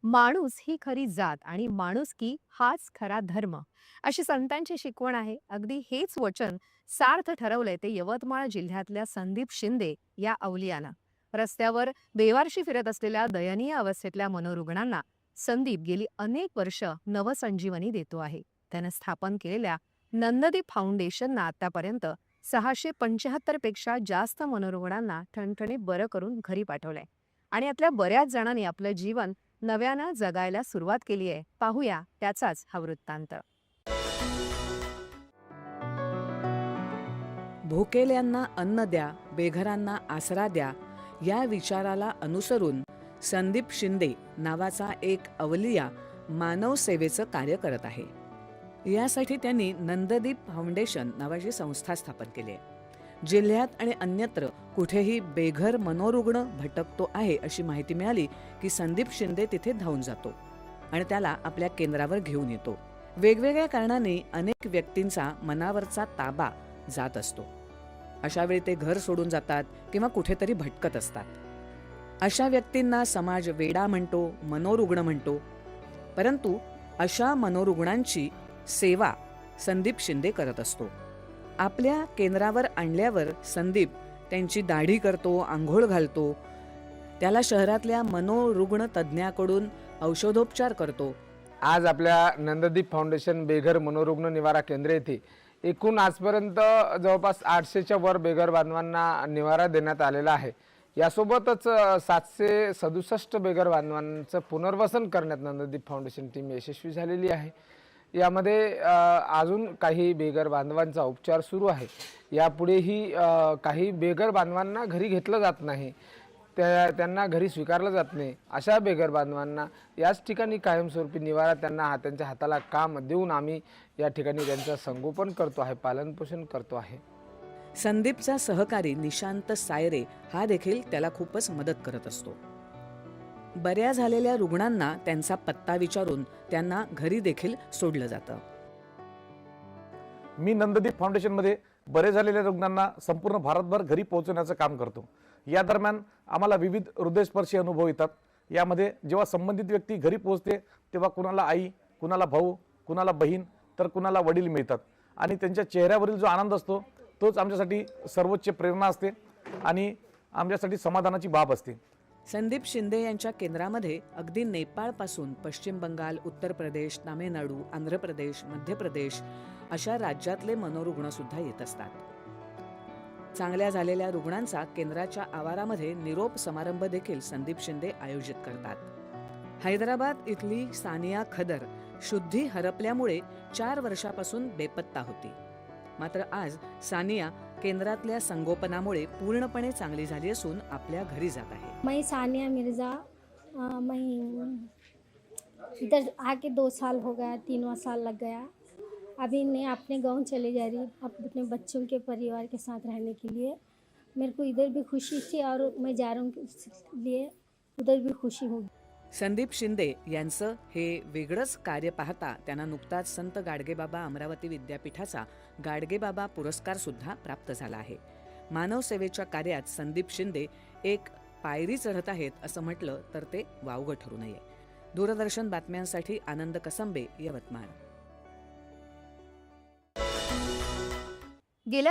माणूस ही खरी जात आणि माणुसकी हाच खरा धर्म, अशी संतांची शिकवण आहे. अगदी हेच वचन सार्थ ठरवलंय ते यवतमाळ जिल्ह्यातल्या संदीप शिंदे या अवलियानं. रस्त्यावर बेवारशी फिरत असलेल्या दयनीय अवस्थेतल्या मनोरुग्णांना संदीप गेली अनेक वर्ष नवसंजीवनी देतो आहे. त्यानं स्थापन केलेल्या नंददीप फाउंडेशननं आतापर्यंत 675 पेक्षा जास्त मनोरुग्णांना ठणठणीत बरं करून घरी पाठवलंय आणि यातल्या बऱ्याच जणांनी आपलं जीवन नव्यानं जगायला सुरुवात केली आहे. पाहूया त्याचाच हा वृत्तांत. भुकेल्यांना अन्न द्या, बेघरांना आसरा द्या, या विचाराला अनुसरून संदीप शिंदे नावाचा एक अवलिया मानव सेवेचं कार्य करत आहे. यासाठी त्यांनी नंददीप फाउंडेशन नावाची संस्था स्थापन केली आहे. जिल्ह्यात आणि अन्यत्र कुठेही बेघर मनोरुग्ण भटकतो आहे अशी माहिती मिळाली की संदीप शिंदे तिथे धावून जातो आणि त्याला आपल्या केंद्रावर घेऊन येतो. वेगवेगळ्या कारणांनी अनेक व्यक्तींचा मनावरचा ताबा जात असतो. अशा वेळी ते घर सोडून जातात किंवा कुठेतरी भटकत असतात. अशा व्यक्तींना समाज वेडा म्हणतो, मनोरुग्ण म्हणतो. परंतु अशा मनोरुग्णांची सेवा संदीप शिंदे करत असतो. आपल्या केंद्रावर आणल्यावर संदीप त्यांची दाढी करतो, आंघोळ घालतो, त्याला शहरातल्या मनोरुग्ण तज्ज्ञाकडून औषधोपचार करतो. आज आपल्या नंददीप फाउंडेशन बेघर मनोरुग्ण निवारा केंद्र येथे एकूण आजपर्यंत जवळपास 800च्या वर बेघर बांधवांना निवारा देण्यात आलेला आहे. यासोबतच 767 बेघर बांधवांचं पुनर्वसन करण्यात नंददीप फाउंडेशन टीम यशस्वी झालेली आहे. यामध्ये अजून काही बेघर बांधवांचा उपचार सुरू आहे. यापुढेही काही बेघर बांधवांना घरी घेतलं जात नाही, त्यांना घरी स्वीकारलं जात नाही. अशा बेघर बांधवांना याच ठिकाणी कायमस्वरूपी निवारा त्यांच्या हाताला काम देऊन आम्ही या ठिकाणी त्यांचं संगोपन करतो आहे, पालनपोषण करतो आहे. संदीपचा सहकारी निशांत सायरे हा देखील त्याला खूपच मदत करत असतो. बऱ्या झालेल्या रुग्णांना त्यांचा पत्ता विचारून त्यांना घरी देखील सोडलं जातं. मी नंददीप फाउंडेशनमध्ये बरे झालेल्या रुग्णांना संपूर्ण भारतभर घरी पोहोचवण्याचं काम करतो. या दरम्यान आम्हाला विविध हृदयस्पर्शी अनुभव येतात. यामध्ये जेव्हा संबंधित व्यक्ती घरी पोहोचते तेव्हा कुणाला आई, कुणाला भाऊ, कुणाला बहीण तर कुणाला वडील मिळतात आणि त्यांच्या चेहऱ्यावरील जो आनंद असतो तोच आमच्यासाठी सर्वोच्च प्रेरणा असते आणि आमच्यासाठी समाधानाची बाब असते. संदीप शिंदे यांच्या केंद्रामध्ये अगदी नेपाळपासून पश्चिम बंगाल, उत्तर प्रदेश, तामिळनाडू, आंध्र प्रदेश, मध्य प्रदेश अशा राज्यातले मनोरुग्ण सुद्धा येत असतात. चांगल्या झालेल्या रुग्णांचा केंद्राच्या आवारामध्ये निरोप समारंभ देखील संदीप शिंदे आयोजित करतात. हैदराबाद इथली सानिया खदर शुद्धी हरपल्यामुळे 4 वर्षापासून बेपत्ता होती. मात्र आज सानिया केंद्रातल्या संगोपनामुळे पूर्णपणे चांगली झाली असून आपल्या घरी जात आहे. मैं सानिया मिर्ज़ा, मैं इधर आके 2 साल हो गया, 3वां साल लग गया. अभी मैं अपने गांव चले जा रही अपने बच्चों के परिवार के साथ रहने के लिए. मेरे को इधर भी खुशी थी और मैं जा रहा हूँ इसलिए उधर भी खुशी होगी. संदीप शिंदे यांचं हे वेगळंच कार्य पाहता त्यांना नुकताच संत गाडगेबाबा अमरावती विद्यापीठाचा गाडगेबाबा पुरस्कार सुद्धा प्राप्त झाला आहे. मानव सेवेच्या कार्यात संदीप शिंदे एक पायरी चढत आहेत असं म्हटलं तर ते वावगं ठरू नये. दूरदर्शन बातम्यांसाठी आनंद कसंबे, यवतमाळ. गेल्या